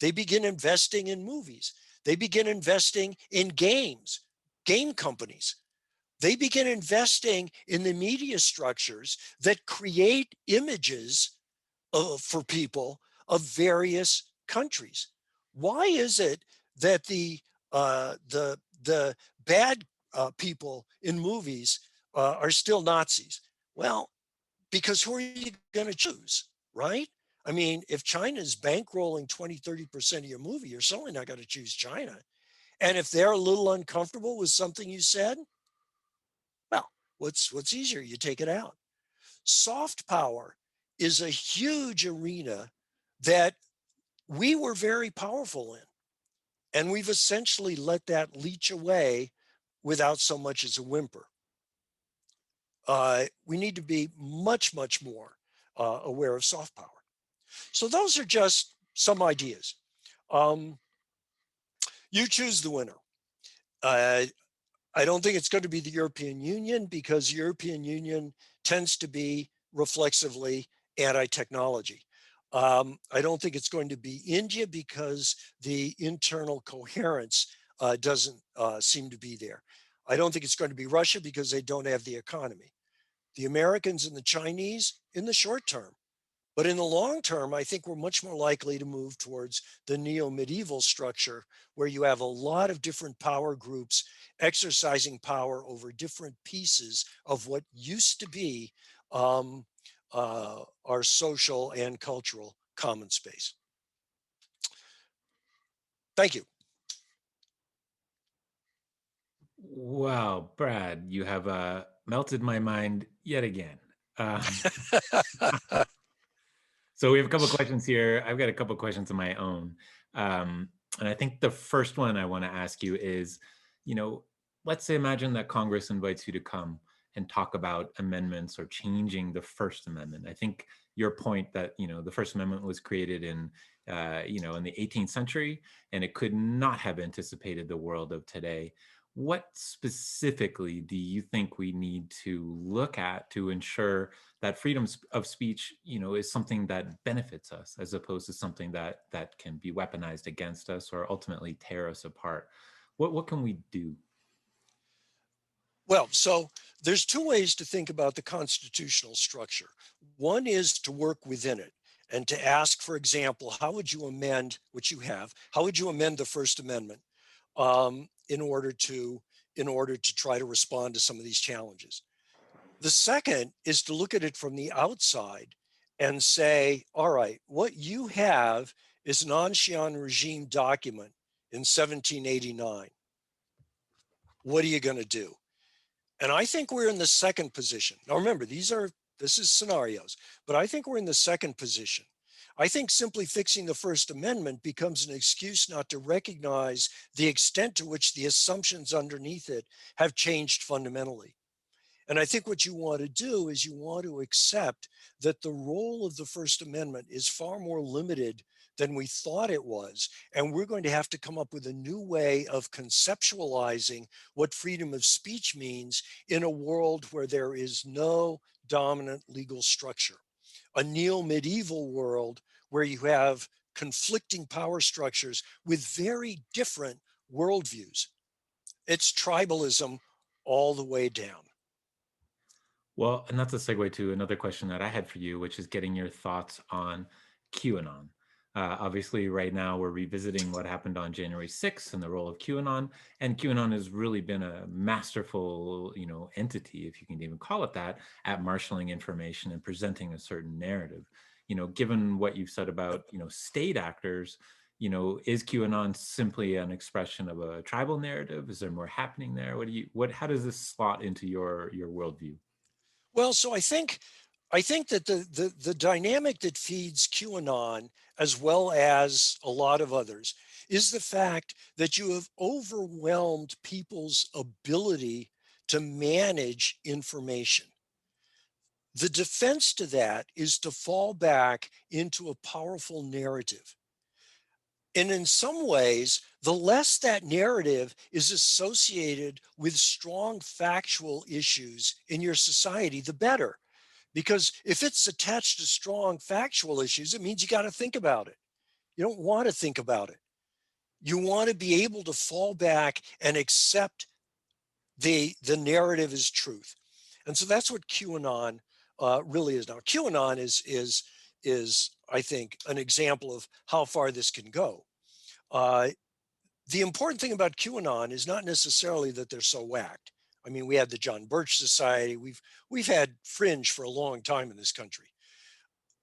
They begin investing in movies. They begin investing in games, game companies. They begin investing in the media structures that create images for people of various countries. Why is it that the bad people in movies are still Nazis? Well, because who are you going to choose, right? I mean, if China's bankrolling 20-30% of your movie, you're certainly not going to choose China. And if they're a little uncomfortable with something you said, well, what's easier? You take it out. Soft power is a huge arena that we were very powerful in. And we've essentially let that leach away without so much as a whimper. We need to be much, much more aware of soft power. So those are just some ideas. Um, you choose the winner. Uh, I don't think it's going to be the European Union because the European Union tends to be reflexively anti-technology. I don't think it's going to be India because the internal coherence doesn't seem to be there. I don't think it's going to be Russia because they don't have the economy. The Americans and the Chinese in the short term, But in the long term, I think we're much more likely to move towards the neo-medieval structure, where you have a lot of different power groups exercising power over different pieces of what used to be um, our social and cultural common space. Thank you. Wow, Brad, you have melted my mind yet again. Um, So we have a couple questions here. I've got a couple questions of my own. And I think the first one I want to ask you is, you know, let's say imagine that Congress invites you to come and talk about amendments or changing the First Amendment. I think your point that, the First Amendment was created in, in the 18th century, and it could not have anticipated the world of today. What specifically do you think we need to look at to ensure that freedom of speech, is something that benefits us as opposed to something that can be weaponized against us or ultimately tear us apart? What can we do? Well, so there's two ways to think about the constitutional structure. One is to work within it and to ask, for example, how would you amend, which you have, how would you amend the First Amendment in order to try to respond to some of these challenges? The second is to look at it from the outside and say, all right, what you have is an ancien regime document in 1789. What are you going to do? And I think we're in the second position. Now, remember, this is scenarios, but I think we're in the second position. I think simply fixing the First Amendment becomes an excuse not to recognize the extent to which the assumptions underneath it have changed fundamentally. And I think what you want to do is you want to accept that the role of the First Amendment is far more limited than we thought it was. And we're going to have to come up with a new way of conceptualizing what freedom of speech means in a world where there is no dominant legal structure. A neo-medieval world where you have conflicting power structures with very different worldviews. It's tribalism all the way down. Well, and that's a segue to another question that I had for you, which is getting your thoughts on QAnon. Obviously, right now we're revisiting what happened on January 6th and the role of QAnon. And QAnon has really been a masterful, entity, if you can even call it that, at marshaling information and presenting a certain narrative. Given what you've said about, state actors, is QAnon simply an expression of a tribal narrative? Is there more happening there? How does this slot into your worldview? Well, so I think that the dynamic that feeds QAnon, as well as a lot of others, is the fact that you have overwhelmed people's ability to manage information. The defense to that is to fall back into a powerful narrative. And in some ways, the less that narrative is associated with strong factual issues in your society, the better. Because if it's attached to strong factual issues, it means you got to think about it. You don't want to think about it. You want to be able to fall back and accept the narrative as truth. And so that's what QAnon really is now. QAnon is I think an example of how far this can go. Uh, the important thing about QAnon is not necessarily that they're so whacked. I mean, we had the John Birch Society. We've had fringe for a long time in this country.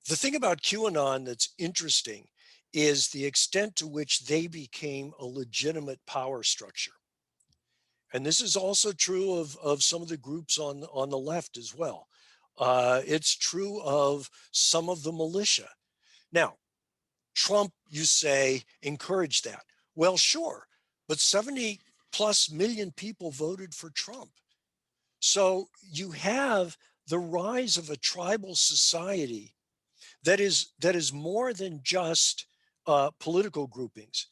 The thing about QAnon that's interesting is the extent to which they became a legitimate power structure. And this is also true of some of the groups on the left as well. It's true of some of the militia. Now, Trump, you say, encouraged that. Well, sure, but 70 plus million people voted for Trump. So you have the rise of a tribal society that is more than just political groupings.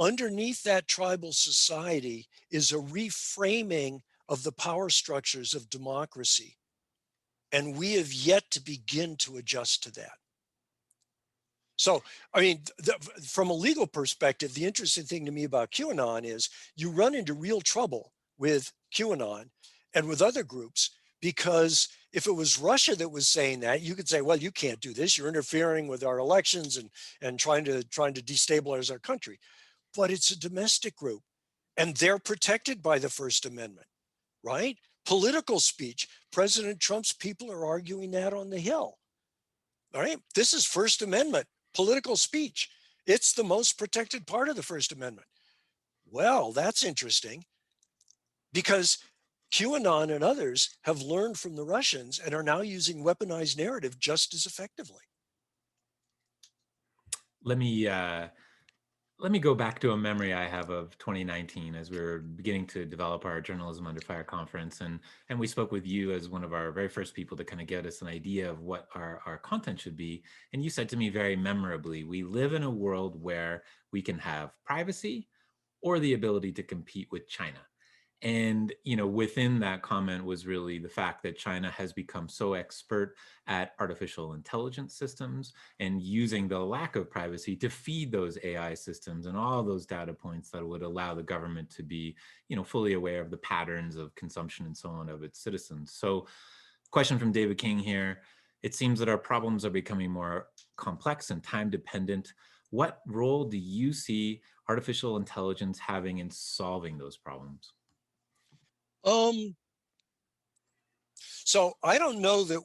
Underneath that tribal society is a reframing of the power structures of democracy. And we have yet to begin to adjust to that. So, I mean, from a legal perspective, the interesting thing to me about QAnon is you run into real trouble with QAnon and with other groups because If it was Russia that was saying that, you could say, well, you can't do this. You're interfering with our elections and trying to destabilize our country. But it's a domestic group, and they're protected by the First Amendment, right? Political speech. President Trump's people are arguing that on the Hill. All right. This is First Amendment political speech. It's the most protected part of the First Amendment. Well, that's interesting because QAnon and others have learned from the Russians and are now using weaponized narrative just as effectively. Let me let me go back to a memory I have of 2019 as we were beginning to develop our Journalism Under Fire conference, and we spoke with you as one of our very first people to kind of get us an idea of what our content should be. And you said to me very memorably, we live in a world where we can have privacy or the ability to compete with China. And within that comment was really the fact that China has become so expert at artificial intelligence systems and using the lack of privacy to feed those AI systems and all those data points that would allow the government to be fully aware of the patterns of consumption and so on of its citizens. So question from David King here: it seems that our problems are becoming more complex and time dependent. What role do you see artificial intelligence having in solving those problems? So I don't know that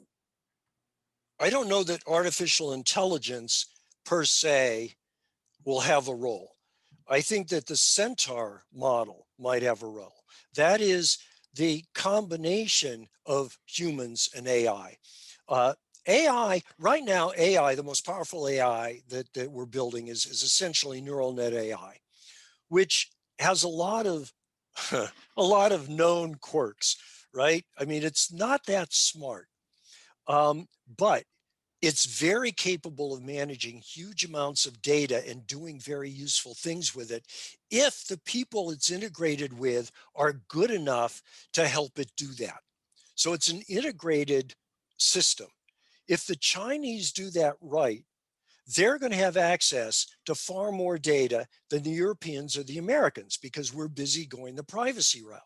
artificial intelligence per se will have a role. I think that the Centaur model might have a role. That is the combination of humans and AI. AI, right now, AI, the most powerful AI that we're building is essentially neural net AI, which has a lot of a lot of known quirks, right? I mean, it's not that smart, but it's very capable of managing huge amounts of data and doing very useful things with it if the people it's integrated with are good enough to help it do that. So it's an integrated system. If the Chinese do that right, they're going to have access to far more data than the Europeans or the Americans because we're busy going the privacy route.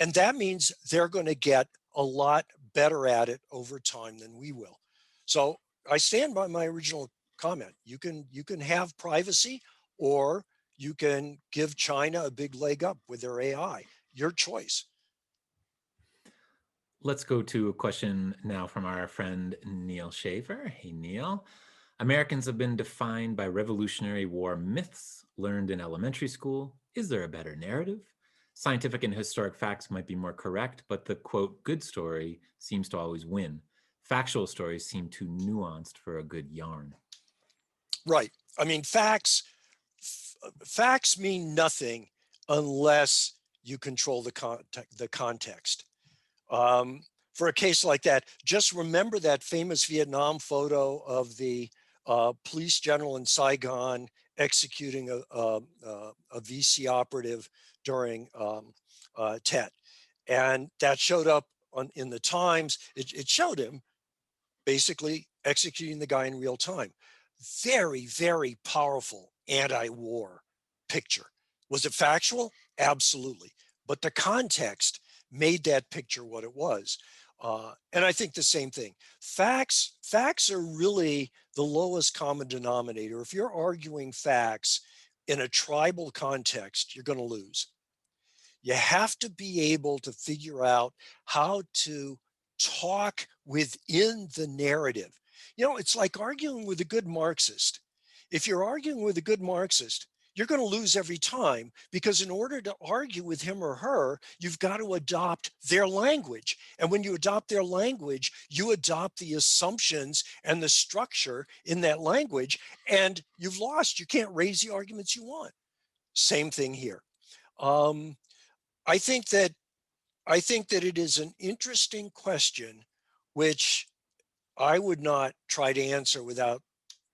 And that means they're going to get a lot better at it over time than we will. So I stand by my original comment. You can have privacy, or you can give China a big leg up with their AI. Your choice. Let's go to a question now from our friend Neil Schaefer. Hey, Neil. Americans have been defined by Revolutionary War myths learned in elementary school. Is there a better narrative? Scientific and historic facts might be more correct, but the quote, good story seems to always win. Factual stories seem too nuanced for a good yarn. Right. I mean, facts mean nothing unless you control the context. For a case like that, just remember that famous Vietnam photo of the police general in Saigon executing a VC operative during Tet. And that showed up in the Times. It showed him basically executing the guy in real time. Very, very powerful anti-war picture. Was it factual? Absolutely. But the context made that picture what it was. And I think the same thing. Facts are really the lowest common denominator. If you're arguing facts in a tribal context, you're going to lose. You have to be able to figure out how to talk within the narrative. It's like arguing with a good Marxist. If you're arguing with a good Marxist, you're going to lose every time, because in order to argue with him or her, you've got to adopt their language. And when you adopt their language, you adopt the assumptions and the structure in that language, and you've lost. You can't raise the arguments you want. Same thing here. Um, I think that it is an interesting question, which I would not try to answer without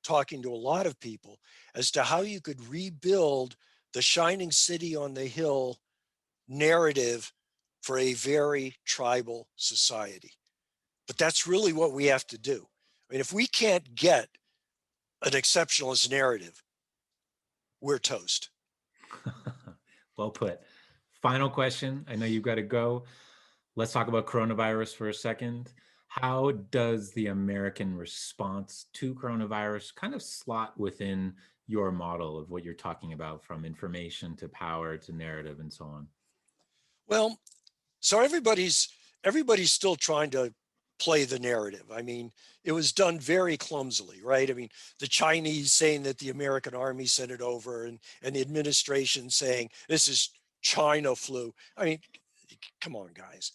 talking to a lot of people, as to how you could rebuild the shining city on the hill narrative for a very tribal society. But that's really what we have to do. I mean, if we can't get an exceptionalist narrative, we're toast. Well put. Final question. I know you've got to go. let's talk about coronavirus for a second. How does the American response to coronavirus kind of slot within your model of what you're talking about, from information to power to narrative and so on? Well, so everybody's still trying to play the narrative. I mean, it was done very clumsily, right? I mean, the Chinese saying that the American army sent it over, and the administration saying this is China flu. I mean, come on, guys.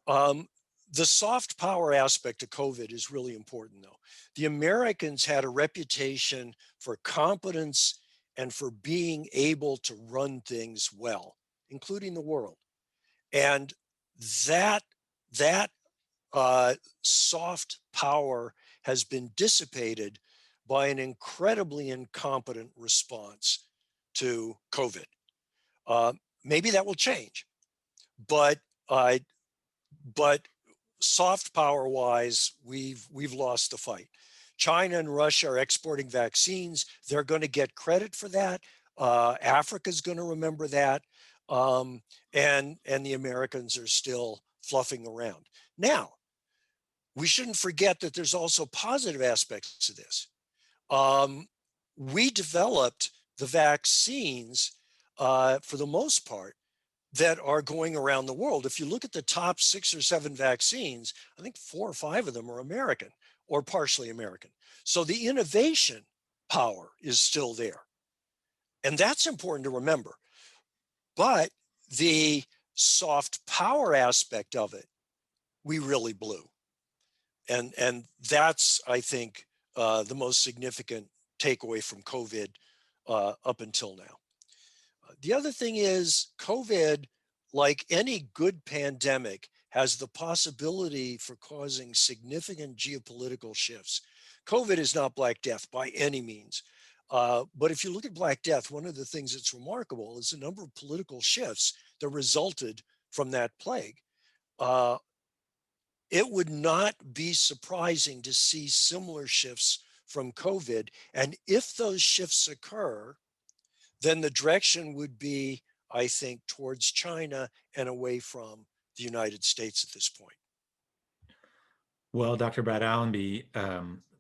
Um, the soft power aspect of COVID is really important, though. The Americans had a reputation for competence and for being able to run things well, including the world. And that that soft power has been dissipated by an incredibly incompetent response to COVID. Uh, Maybe that will change, but uh, but soft power wise, we've lost the fight. China and Russia are exporting vaccines. They're going to get credit for that. Africa's going to remember that, um, and the Americans are still fluffing around. Now, we shouldn't forget that there's also positive aspects to this. Um, we developed the vaccines for the most part that are going around the world. If you look at the top 6 or 7 vaccines, I think 4 or 5 of them are American or partially American. So the innovation power is still there. And that's important to remember. But the soft power aspect of it, we really blew. And that's, I think, the most significant takeaway from COVID up until now. The other thing is COVID, like any good pandemic, has the possibility for causing significant geopolitical shifts. COVID is not Black Death by any means. But if you look at Black Death, one of the things that's remarkable is the number of political shifts that resulted from that plague. Uh, it would not be surprising to see similar shifts from COVID. And if those shifts occur, then the direction would be, I think, towards China and away from the United States at this point. Well, Dr. Brad Allenby,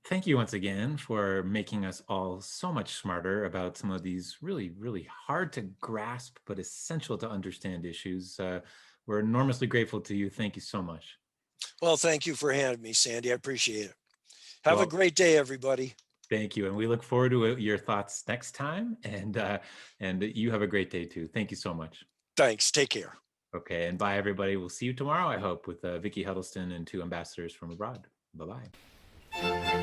thank you once again for making us all so much smarter about some of these really, really hard to grasp but essential to understand issues. We're enormously grateful to you. Thank you so much. Well, thank you for having me, Sandy. I appreciate it. Have a Well, great day, everybody. thank you, and we look forward to your thoughts next time. And you have a great day too. Thank you so much. Thanks. Take care. Okay, and bye everybody. We'll see you tomorrow, I hope, with Vicki Huddleston and 2 ambassadors from abroad. Bye bye.